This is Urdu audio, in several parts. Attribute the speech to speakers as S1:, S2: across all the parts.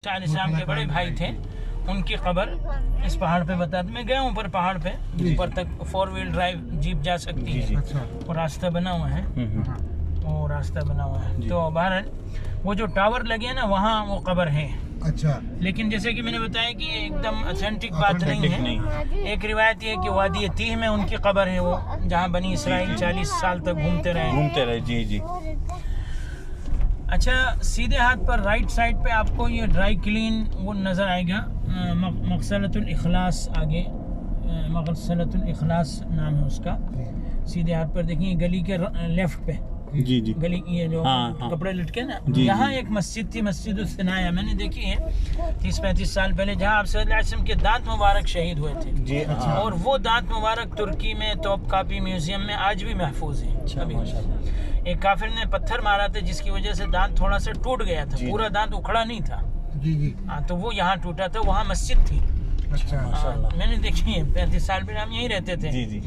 S1: السلام کے بڑے بھائی تھے، ان کی قبر اس پہاڑ پہ بتا دوں. میں گیا ہوں اوپر پہاڑ پہ، اوپر تک 4 ویل ڈرائیو جیپ جا سکتی ہے. وہ راستہ بنا ہوا ہے، وہ راستہ بنا ہوا ہے. تو بہرحال وہ جو ٹاور لگے نا وہاں وہ قبر ہے.
S2: اچھا،
S1: لیکن جیسے کہ میں نے بتایا کہ یہ ایک دم اتھینٹک بات نہیں ہے. ایک روایت یہ ہے کہ وادی تیہ میں ان کی قبر ہے، وہ جہاں بنی اسرائیل 40 سال تک گھومتے رہے.
S3: جی.
S1: اچھا، سیدھے ہاتھ پر رائٹ سائڈ پہ آپ کو یہ ڈرائی کلین وہ نظر آئے گا، مغسلۃ الاخلاص. آگے مغسلۃ الاخلاص نام ہے اس کا. سیدھے ہاتھ پر دیکھیں گلی کے لیفٹ پہ،
S3: جی
S1: گلی یہ جو کپڑے لٹکے نا، یہاں ایک مسجد تھی، مسجد الثنایا. میں نے دیکھی ہے 30-35 سال پہلے، جہاں آپ صلی اللہ علیہ وسلم کے دانت مبارک شہید ہوئے تھے. اور وہ دانت مبارک ترکی میں توپ کاپی میوزیم میں آج بھی محفوظ ہیں. ایک کافر نے پتھر مارا تھا جس کی وجہ سے دانت تھوڑا سا ٹوٹ گیا تھا، پورا دانت اکھڑا نہیں تھا.
S2: جی
S1: تو وہ یہاں ٹوٹا تھا، وہاں مسجد تھی.
S2: اچھا،
S1: میں نے دیکھی ہے 35 سال پہلے، ہم یہیں رہتے تھے.
S3: جی.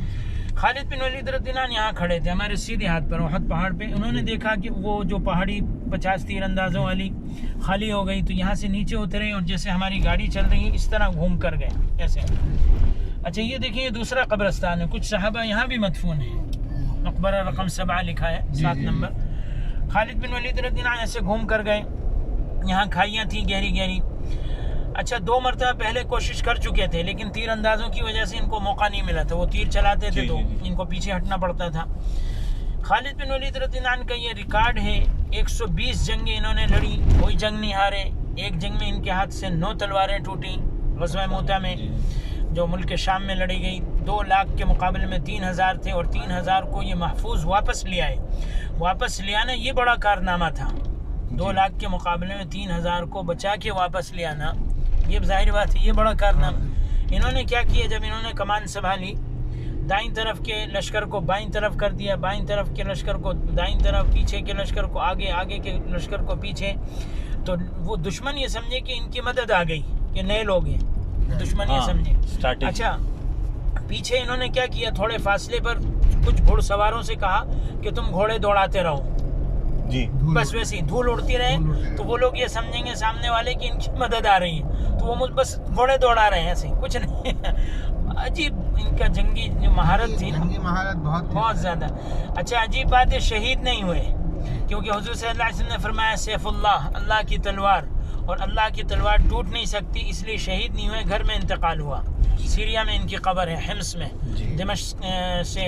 S1: خالد بن ولید رضی اللہ عنہ یہاں کھڑے تھے ہمارے سیدھے ہاتھ پر احد پہاڑ پہ. انہوں نے دیکھا کہ وہ جو پہاڑی 50 تیر اندازوں والی خالی ہو گئی، تو یہاں سے نیچے اترے اور جیسے ہماری گاڑی چل رہی ہے اس طرح گھوم کر گئے ایسے. اچھا، یہ دیکھیں، یہ دوسرا قبرستان ہے. کچھ صحابہ یہاں بھی مدفون ہیں. مقبرہ رقم 7 لکھا ہے، 7 نمبر. خالد بن ولید رضی اللہ عنہ ایسے گھوم کر گئے. یہاں کھائیاں تھیں گہری گہری. اچھا، 2 مرتبہ پہلے کوشش کر چکے تھے، لیکن تیر اندازوں کی وجہ سے ان کو موقع نہیں ملا تھا. وہ تیر چلاتے تھے تو ان کو پیچھے ہٹنا پڑتا تھا. خالد بن ولید رضی اللہ عنہ کا یہ ریکارڈ ہے، 120 جنگیں انہوں نے لڑی، کوئی جنگ نہیں ہارے. ایک جنگ میں ان کے ہاتھ سے 9 تلواریں ٹوٹیں، غزوہ موتہ میں جو ملک شام میں لڑی گئی. 2 لاکھ کے مقابلے میں 3000 تھے، اور 3000 کو یہ محفوظ واپس لے آئے. واپس لے آنا یہ بڑا کارنامہ تھا. 2 لاکھ کے مقابلے میں 3000 کو بچا کے واپس لے آنا، یہ ظاہر بات ہے یہ بڑا کارنامہ. انہوں نے کیا کیا، جب انہوں نے کمان سنبھالی، دائیں طرف کے لشکر کو بائیں طرف کر دیا، بائیں طرف کے لشکر کو دائیں طرف، پیچھے کے لشکر کو آگے، آگے کے لشکر کو پیچھے. تو وہ دشمن یہ سمجھے کہ ان کی مدد آ گئی، کہ نئے لوگ ہیں. دشمن یہ سمجھے. اچھا، پیچھے انہوں نے کیا کیا، تھوڑے فاصلے پر کچھ گھوڑ سواروں سے کہا کہ تم گھوڑے دوڑاتے رہو.
S3: جی،
S1: بس ویسے ہی دھول اڑتی رہے. تو وہ لوگ یہ سمجھیں گے سامنے والے کہ ان کی مدد آ رہی ہے، تو وہ بس گھوڑے دوڑا رہے ہیں، ایسے کچھ نہیں. عجیب ان کا جنگی جو مہارت تھی نا،
S2: مہارت بہت
S1: زیادہ. اچھا، عجیب بات ہے، شہید نہیں ہوئے، کیونکہ حضور صلی اللہ علیہ وسلم نے فرمایا سیف اللہ، اللہ کی تلوار، اور اللہ کی تلوار ٹوٹ نہیں سکتی، اس لیے شہید نہیں ہوئے. گھر میں انتقال ہوا. سیریا میں ان کی قبر ہے، حمص میں، دمشق سے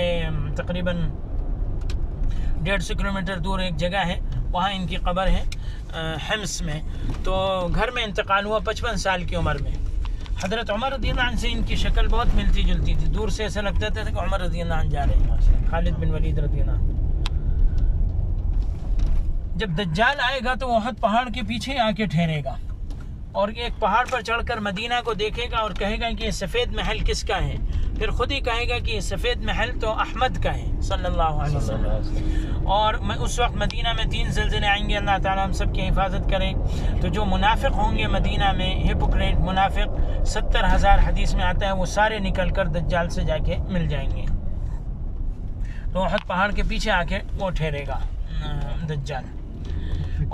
S1: تقریباً 150 کلومیٹر دور ایک جگہ ہے، وہاں ان کی قبر ہے، حمص میں. تو گھر میں انتقال ہوا 55 سال کی عمر میں. حضرت عمر رضی اللہ عنہ سے ان کی شکل بہت ملتی جلتی تھی. دور سے ایسا لگتا تھا کہ عمر رضی اللہ عنہ جا رہے ہیں، خالد بن ولید رضی اللہ عنہ. جب دجال آئے گا تو وہ احد پہاڑ کے پیچھے آ کے ٹھہرے گا، اور ایک پہاڑ پر چڑھ کر مدینہ کو دیکھے گا اور کہے گا کہ یہ سفید محل کس کا ہے. پھر خود ہی کہے گا کہ یہ سفید محل تو احمد کا ہے صلی اللہ علیہ وسلم. اور اس وقت مدینہ میں 3 زلزلے آئیں گے. اللہ تعالیٰ ہم سب کی حفاظت کرے. تو جو منافق ہوں گے مدینہ میں، ہپوکریٹ منافق، 70,000 حدیث میں آتا ہے، وہ سارے نکل کر دجال سے جا کے مل جائیں گے. تو احد پہاڑ کے پیچھے آ کے وہ ٹھہرے گا دجال.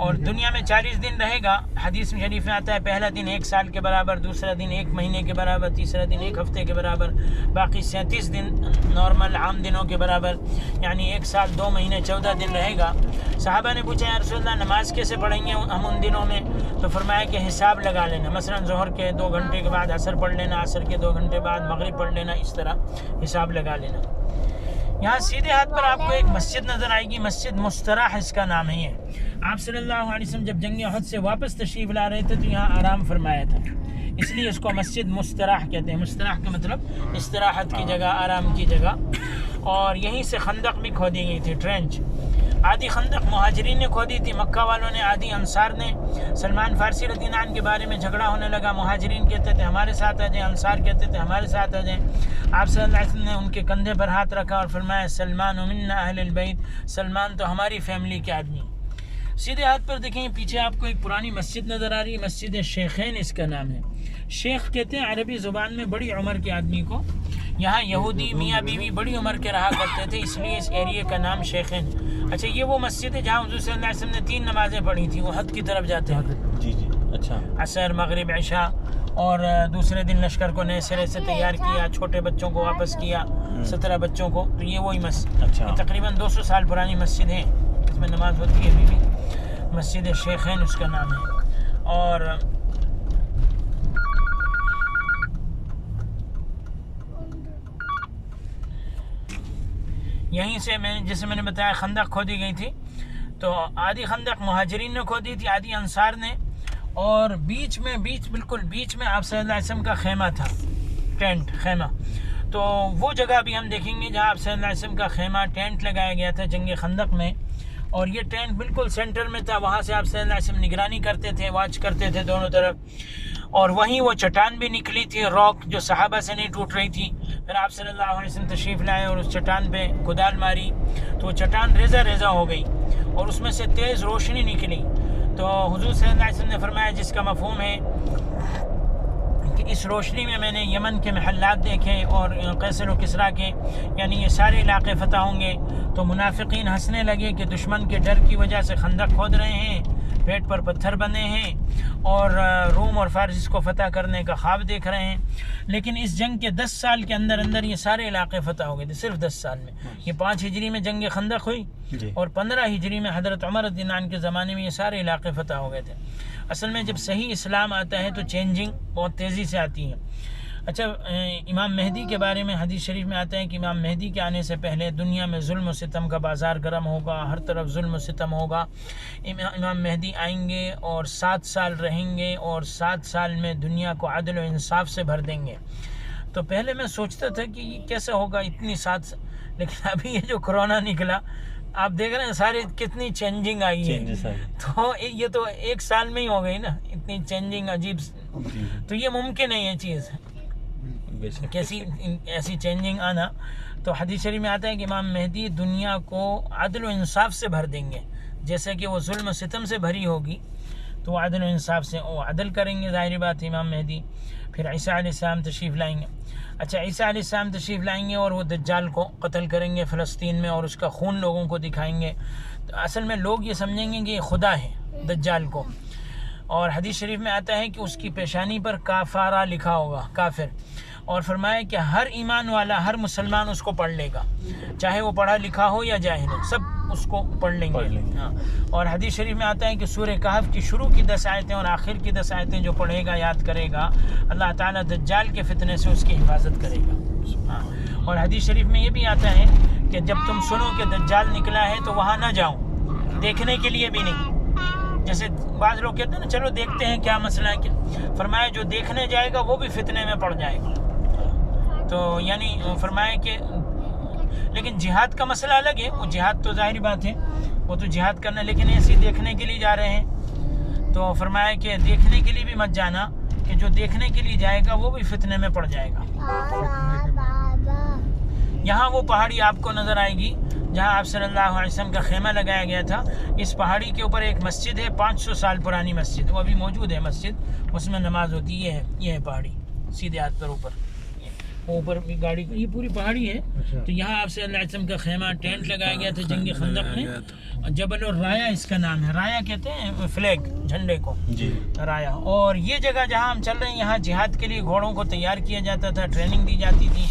S1: اور دنیا میں 40 دن رہے گا. حدیث شریف میں آتا ہے پہلا دن 1 سال کے برابر، دوسرا دن 1 مہینے کے برابر، تیسرا دن 1 ہفتے کے برابر، باقی 37 دن نارمل عام دنوں کے برابر، یعنی 1 سال 2 مہینے 14 دن رہے گا. صحابہ نے پوچھا یا رسول اللہ نماز کیسے پڑھیں گے ہم ان دنوں میں؟ تو فرمایا کہ حساب لگا لینا، مثلا ظہر کے 2 گھنٹے کے بعد عصر پڑھ لینا، عصر کے 2 گھنٹے بعد مغرب پڑھ لینا، اس طرح حساب لگا لینا. یہاں سیدھے ہاتھ پر آپ کو ایک مسجد نظر آئے گی، مسجد مستراح اس کا نام ہے. یہ آپ صلی اللہ علیہ وسلم جب جنگ احد سے واپس تشریف لا رہے تھے تو یہاں آرام فرمایا تھا، اس لیے اس کو مسجد مستراح کہتے ہیں. مستراح کا مطلب استراحت کی جگہ، آرام کی جگہ. اور یہیں سے خندق بھی کھودی گئی تھی، ٹرینچ. آدھی خندق مہاجرین نے کھودی تھی، مکہ والوں نے، آدھی انصار نے. سلمان فارسی رضی اللہ عنہ کے بارے میں جھگڑا ہونے لگا. مہاجرین کہتے تھے ہمارے ساتھ آ جائیں، انصار کہتے تھے ہمارے ساتھ آ جائیں. آپ صلی اللہ علیہ وسلم نے ان کے کندھے پر ہاتھ رکھا اور فرمایا سلمان منا اہل البیت، سلمان تو ہماری فیملی کے آدمی. سیدھے ہاتھ پر دیکھیں پیچھے آپ کو ایک پرانی مسجد نظر آ رہی ہے، مسجد شیخین اس کا نام ہے. شیخ کہتے ہیں عربی زبان میں بڑی عمر کے آدمی کو. یہاں یہودی میاں بیوی بڑی عمر کے رہا کرتے تھے، اس لیے اس ایریے کا نام شیخین. اچھا، یہ وہ مسجد ہے جہاں حضور صلی اللہ علیہ وسلم نے 3 نمازیں پڑھی تھیں، وہ حد کی طرف جاتے ہیں.
S3: جی اچھا
S1: عصر مغرب عشاء، اور دوسرے دن لشکر کو نئے سرے سے تیار کیا، چھوٹے بچوں کو واپس کیا، 17 بچوں کو. تو یہ وہی مسجد،
S3: اچھا.
S1: یہ تقریباً 200 سال پرانی مسجد ہے، اس میں نماز ہوتی ہے ابھی بھی. مسجد شیخین اس کا نام ہے. اور یہیں سے جیسے میں نے بتایا خندق کھودی گئی تھی، تو آدھی خندق مہاجرین نے کھودی تھی، آدھی انصار نے. اور بالکل بیچ میں آپ صلی اللہ علیہ وسلم کا خیمہ تھا، ٹینٹ خیمہ. تو وہ جگہ بھی ہم دیکھیں گے جہاں آپ صلی اللہ علیہ وسلم کا خیمہ ٹینٹ لگایا گیا تھا جنگ خندق میں. اور یہ ٹینٹ بالکل سینٹر میں تھا، وہاں سے آپ صلی اللہ علیہ وسلم نگرانی کرتے تھے، واچ کرتے تھے دونوں طرف. اور وہیں وہ چٹان بھی نکلی تھی، راک جو صحابہ سے نہیں ٹوٹ رہی تھی. پھر آپ صلی اللہ علیہ وسلم تشریف لائے اور اس چٹان پہ کدال ماری تو وہ چٹان ریزہ ہو گئی اور اس میں سے تیز روشنی نکلی. تو حضور صلی اللہ علیہ وسلم نے فرمایا، جس کا مفہوم ہے کہ اس روشنی میں نے یمن کے محلات دیکھے اور قیصر و کسریٰ کے، یعنی یہ سارے علاقے فتح ہوں گے. تو منافقین ہنسنے لگے کہ دشمن کے ڈر کی وجہ سے خندق کھود رہے ہیں، پیٹ پر پتھر بندھے ہیں اور روم اور فارس کو فتح کرنے کا خواب دیکھ رہے ہیں. لیکن اس جنگ کے 10 سال کے اندر یہ سارے علاقے فتح ہو گئے تھے، صرف 10 سال میں. یہ 5 ہجری میں جنگ خندق ہوئی اور 15 ہجری میں حضرت عمر رضی اللہ عنہ کے زمانے میں یہ سارے علاقے فتح ہو گئے تھے. اصل میں جب صحیح اسلام آتا ہے تو چینجنگ بہت تیزی سے آتی ہے. اچھا، امام مہدی کے بارے میں حدیث شریف میں آتا ہے کہ امام مہدی کے آنے سے پہلے دنیا میں ظلم و ستم کا بازار گرم ہوگا، ہر طرف ظلم و ستم ہوگا. امام مہدی آئیں گے اور 7 سال رہیں گے اور 7 سال میں دنیا کو عدل و انصاف سے بھر دیں گے. تو پہلے میں سوچتا تھا کہ یہ کیسے ہوگا اتنی 7 سال، لیکن ابھی یہ جو کرونا نکلا آپ دیکھ رہے ہیں ساری کتنی چینجنگ آئی ہے. تو یہ تو 1 سال میں ہی ہو گئی نا، اتنی چینجنگ عجیب. تو یہ ممکن ہے یہ چیز کیسی ایسی چینجنگ آنا. تو حدیث شریف میں آتا ہے کہ امام مہدی دنیا کو عدل و انصاف سے بھر دیں گے. جیسے کہ وہ ظلم و ستم سے بھری ہوگی تو وہ عدل و انصاف سے وہ عدل کریں گے، ظاہری بات ہے امام مہدی. پھر عیسیٰ علیہ السلام تشریف لائیں گے. اچھا، عیسیٰ علیہ السلام تشریف لائیں گے اور وہ دجال کو قتل کریں گے فلسطین میں اور اس کا خون لوگوں کو دکھائیں گے. تو اصل میں لوگ یہ سمجھیں گے کہ یہ خدا ہے دجال کو. اور حدیث شریف میں آتا ہے کہ اس کی پیشانی پر کافارہ لکھا ہوگا، کافر. اور فرمایا کہ ہر ایمان والا، ہر مسلمان اس کو پڑھ لے گا، چاہے وہ پڑھا لکھا ہو یا جاہل ہو، سب اس کو پڑھ لیں گے. ہاں. اور حدیث شریف میں آتا ہے کہ سورہ کہف کی شروع کی 10 آیتیں اور آخر کی 10 آیتیں جو پڑھے گا، یاد کرے گا، اللہ تعالیٰ دجال کے فتنے سے اس کی حفاظت کرے گا. ہاں. اور حدیث شریف میں یہ بھی آتا ہے کہ جب تم سنو کہ دجال نکلا ہے تو وہاں نہ جاؤ، دیکھنے کے لیے بھی نہیں. جیسے بعض لوگ کہتے ہیں نا چلو دیکھتے ہیں کیا مسئلہ ہے. کیا فرمایا جو دیکھنے جائے گا وہ بھی فتنے میں پڑ جائے گا. تو یعنی فرمایا کہ لیکن جہاد کا مسئلہ الگ ہے، وہ جہاد تو ظاہری بات ہے، وہ تو جہاد کرنا، لیکن ایسے دیکھنے کے لیے جا رہے ہیں. تو فرمایا کہ دیکھنے کے لیے بھی مت جانا، کہ جو دیکھنے کے لیے جائے گا وہ بھی فتنے میں پڑ جائے گا. یہاں وہ پہاڑی آپ کو نظر آئے گی جہاں آپ صلی اللہ علیہ وسلم کا خیمہ لگایا گیا تھا. اس پہاڑی کے اوپر ایک مسجد ہے، 500 سال پرانی مسجد، وہ ابھی موجود ہے مسجد، اس میں نماز ہوتی. یہ ہے پہاڑی سیدھے ہاتھ پر اوپر بھی گاڑی، یہ پوری پہاڑی ہے. تو یہاں آپ صلی اللہ علیہ وسلم کا خیمہ ٹینٹ لگایا گیا تھا جنگ خندق میں. جبل الرایا اس کا نام ہے، رایا کہتے ہیں فلیگ، جھنڈے کو جی رایا. اور یہ جگہ جہاں ہم چل رہے ہیں یہاں جہاد کے لیے گھوڑوں کو تیار کیا جاتا تھا، ٹریننگ دی جاتی تھی.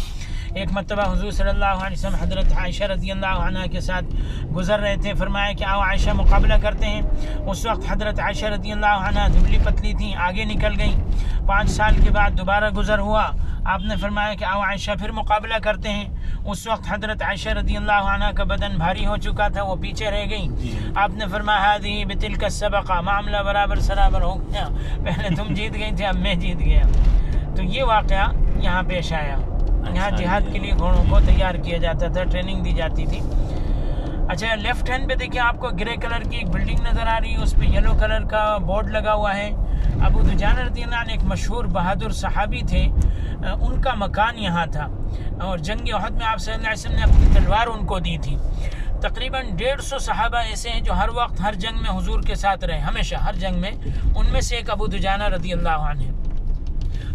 S1: ایک مرتبہ حضور صلی اللہ علیہ وسلم حضرت عائشہ رضی اللہ عنہ کے ساتھ گزر رہے تھے. فرمایا کہ آؤ عائشہ مقابلہ کرتے ہیں. اس وقت حضرت عائشہ رضی اللہ عنہ دبلی پتلی تھیں، آگے نکل گئیں. 5 سال کے بعد دوبارہ گزر ہوا، آپ نے فرمایا کہ آؤ عائشہ پھر مقابلہ کرتے ہیں. اس وقت حضرت عائشہ رضی اللہ عنہ کا بدن بھاری ہو چکا تھا، وہ پیچھے رہ گئیں. آپ نے فرمایا ہذہ بتلک السبقہ، معاملہ برابر سرابر ہو گیا، پہلے تم جیت گئی تھے اب میں جیت گیا. تو یہ واقعہ یہاں پیش آیا. یہاں جہاد کے لیے گھوڑوں کو تیار کیا جاتا تھا، ٹریننگ دی جاتی تھی. اچھا، لیفٹ ہینڈ پہ دیکھیں آپ کو گرے کلر کی ایک بلڈنگ نظر آ رہی ہے، اس پہ یلو کلر کا بورڈ لگا ہوا ہے. ابو دجانہ رضی اللہ عنہ ایک مشہور بہادر صحابی تھے، ان کا مکان یہاں تھا. اور جنگ احد میں آپ صلی اللہ علیہ وسلم نے اپنی تلوار ان کو دی تھی. تقریباً 150 صحابہ ایسے ہیں جو ہر وقت ہر جنگ میں حضور کے ساتھ رہے، ہمیشہ ہر جنگ میں. ان میں سے ایک ابو دجانہ رضی اللہ عنہ.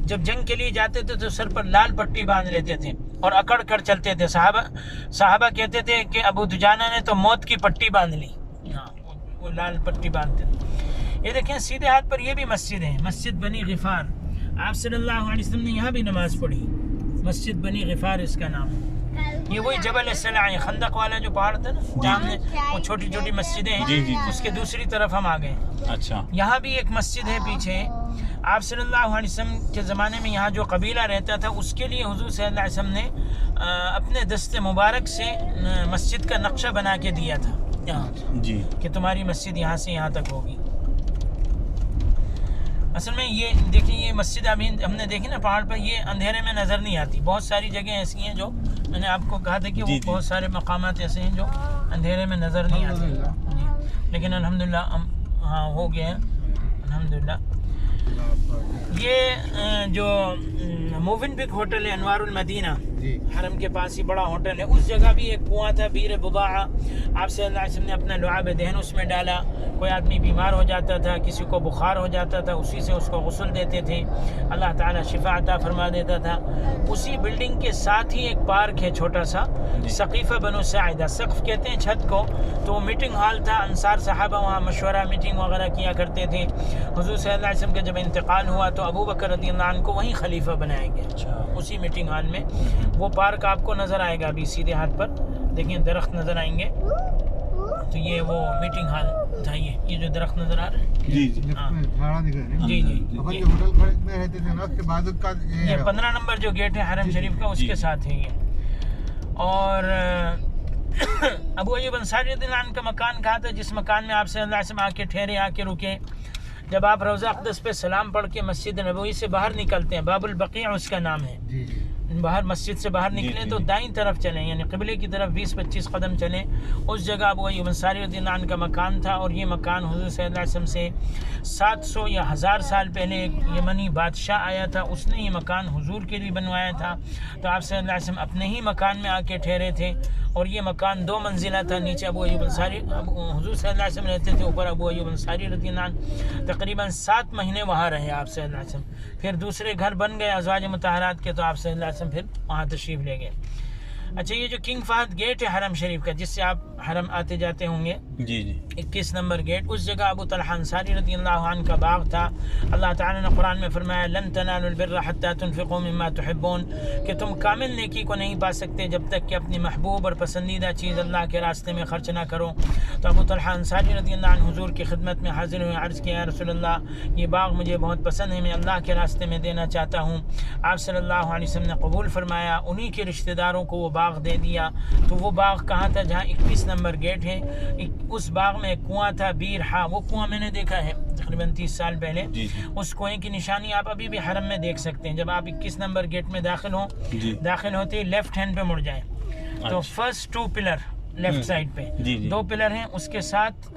S1: جب جنگ کے لیے جاتے تھے تو سر پر لال پٹی باندھ لیتے تھے اور اکڑ کر چلتے تھے. صحابہ کہتے تھے کہ ابو دجانہ نے تو موت کی پٹی باندھ لی. ہاں، وہ لال پٹی باندھتے تھے. یہ دیکھیں سیدھے ہاتھ پر یہ بھی مسجد ہے، مسجد بنی غفار. آپ صلی اللہ علیہ وسلم نے یہاں بھی نماز پڑھی. مسجد بنی غفار اس کا نام ہے. یہ وہی جبل السلع ہے، خندق والا جو پہاڑ تھا نا جہاں نے وہ چھوٹی چھوٹی مسجدیں ہیں، اس کے دوسری طرف ہم آ گئے.
S3: اچھا.
S1: یہاں بھی ایک مسجد ہے پیچھے. آپ صلی اللہ علیہ وسلم کے زمانے میں یہاں جو قبیلہ رہتا تھا اس کے لیے حضور صلی اللہ علیہ وسلم نے اپنے دست مبارک سے مسجد کا نقشہ بنا کے دیا تھا یہاں
S3: جی
S1: کہ تمہاری مسجد یہاں سے یہاں تک ہوگی. اصل میں یہ دیکھیں یہ مسجد ابھی ہم نے دیکھی نا پہاڑ پر، یہ اندھیرے میں نظر نہیں آتی. بہت ساری جگہیں ایسی ہیں جو میں نے آپ کو کہا تھا کہ وہ بہت سارے مقامات ایسے ہیں جو اندھیرے میں نظر نہیں آتے جی. لیکن الحمدللہ ہم ہاں ہو گئے ہیں الحمدللہ. یہ جو موون پک ہوٹل ہے انوار المدینہ حرم کے پاس ہی بڑا ہوٹل ہے، اس جگہ بھی ایک کنواں تھا بیر بضاعہ. آپ صلی اللہ علیہ وسلم نے اپنا لعاب دہن اس میں ڈالا. کوئی آدمی بیمار ہو جاتا تھا، کسی کو بخار ہو جاتا تھا، اسی سے اس کو غسل دیتے تھے، اللہ تعالیٰ شفا عطا فرما دیتا تھا. اسی بلڈنگ کے ساتھ ہی ایک پارک ہے چھوٹا سا، سقیفہ بنو ساعدہ، سقف کہتے ہیں چھت کو. تو وہ میٹنگ ہال تھا، انصار صحابہ وہاں مشورہ میٹنگ وغیرہ کیا کرتے تھے. حضور صلی اللہ علیہ وسلم کا جب انتقال ہوا تو ابو بکر رضی اللہ عنہ کو وہیں خلیفہ بنایا گیا اسی میٹنگ ہال میں. وہ پارک آپ کو نظر آئے گا ابھی سیدھے ہاتھ پر دیکھیں درخت نظر آئیں گے. تو یہ وہ میٹنگ ہال تھا. یہ جو درخت نظر آ رہے ہیں
S3: جی جی
S1: جی جی یہ 15 نمبر جو گیٹ ہے حرم شریف کا اس کے ساتھ ہے یہ. اور ابو ایوب انصاری رضی اللہ عنہ کا مکان کہا تھا جس مکان میں آپ صلی اللہ علیہ وسلم آ کے ٹھہرے، آ کے رکے. جب آپ روضہ اقدس پہ سلام پڑھ کے مسجد نبوی سے باہر نکلتے ہیں، باب البقیع اس کا نام ہے، باہر مسجد سے باہر نکلیں تو دائیں طرف چلیں، یعنی قبلے کی طرف 20-25 قدم چلیں. اس جگہ ابو ایوب انصاری رضی اللہ عنہ کا مکان تھا. اور یہ مکان حضور صلی اللہ علیہ وسلم سے 700 یا 1000 سال پہلے ایک یمنی بادشاہ آیا تھا، اس نے یہ مکان حضور کے لیے بنوایا تھا. تو آپ صلی اللہ علیہ وسلم اپنے ہی مکان میں آ کے ٹھہرے تھے. اور یہ مکان 2 منزلہ تھا، نیچے ابو ایوب انصاری حضور صلی اللہ علیہ وسلم رہتے تھے، اوپر ابو ایوب انصاری رضی اللہ عنہ. تقریباً 7 مہینے وہاں رہے آپ صلی اللہ علیہ وسلم. پھر دوسرے گھر بن گئے ازواج مطہرات کے تو آپ صلی اللہ علیہ وسلم پھر وہاں تشریف لے گئے. اچھا یہ جو کنگ فہد گیٹ ہے حرم شریف کا جس سے آپ حرم آتے جاتے ہوں گے،
S3: جی جی
S1: 21 نمبر گیٹ، اس جگہ ابو طلحہ انصاری رضی اللہ عنہ کا باغ تھا. اللہ تعالیٰ نے قرآن میں فرمایا لن تنالوا البر حتى تنفقوا مما تحبون، کہ تم کامل نیکی کو نہیں پا سکتے جب تک کہ اپنی محبوب اور پسندیدہ چیز اللہ کے راستے میں خرچ نہ کرو. تو ابو طلحہ انصاری رضی اللہ عنہ حضور کی خدمت میں حاضر ہوئے، عرض کیا یا رسول اللہ یہ باغ مجھے بہت پسند ہے، میں اللہ کے راستے میں دینا چاہتا ہوں. آپ صلی اللہ علیہ وسلم نے قبول فرمایا، انہی کے رشتہ داروں کو وہ باغ دے دیا. تو وہ باغ کہاں تھا؟ جہاں 21 نمبر گیٹ ہے، اس باغ میں ایک کنواں تھا بیر ہا. وہ کنواں میں نے دیکھا ہے تقریباً 30 سال پہلے. اس کنویں کی نشانی آپ ابھی بھی حرم میں دیکھ سکتے ہیں. جب آپ 21 نمبر گیٹ میں داخل ہوتے ہی لیفٹ ہینڈ پہ مڑ جائیں تو فرسٹ 2 پلر لیفٹ سائڈ پہ 2 پلر ہیں، اس کے ساتھ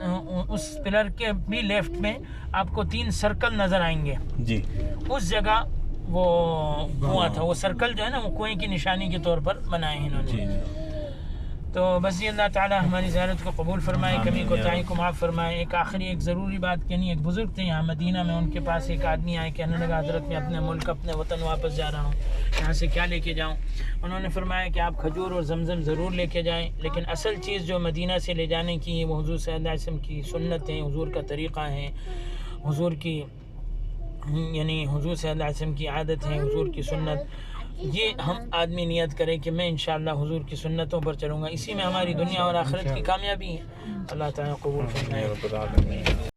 S1: اس پلر کے بھی لیفٹ میں آپ کو 3 سرکل نظر آئیں گے. اس جگہ وہ کنواں تھا. وہ سرکل جو ہے نا وہ کنویں کی نشانی کے طور پر بنائے ہیں انہوں نے. تو بس یہ اللہ تعالیٰ ہماری زیارت کو قبول فرمائے، کمی کوتاہی کو معاف فرمائے. ایک آخری ایک ضروری بات کہنی، ایک بزرگ تھے یہاں مدینہ میں، ان کے پاس ایک آدمی آئے، کہنے لگا حضرت میں اپنے ملک اپنے وطن واپس جا رہا ہوں، یہاں سے کیا لے کے جاؤں؟ انہوں نے فرمایا کہ آپ کھجور اور زمزم ضرور لے کے جائیں، لیکن اصل چیز جو مدینہ سے لے جانے کی ہے وہ حضور صلی اللہ علیہ وسلم کی سنت ہے، حضور کا طریقہ ہے، حضور کی یعنی حضور صلی اللہ علیہ وسلم کی عادت ہے، حضور کی سنت. یہ ہم آدمی نیت کرے کہ میں انشاءاللہ حضور کی سنتوں پر چلوں گا، اسی میں ہماری دنیا اور آخرت کی کامیابی ہے. اللہ تعالیٰ قبول فرمائے.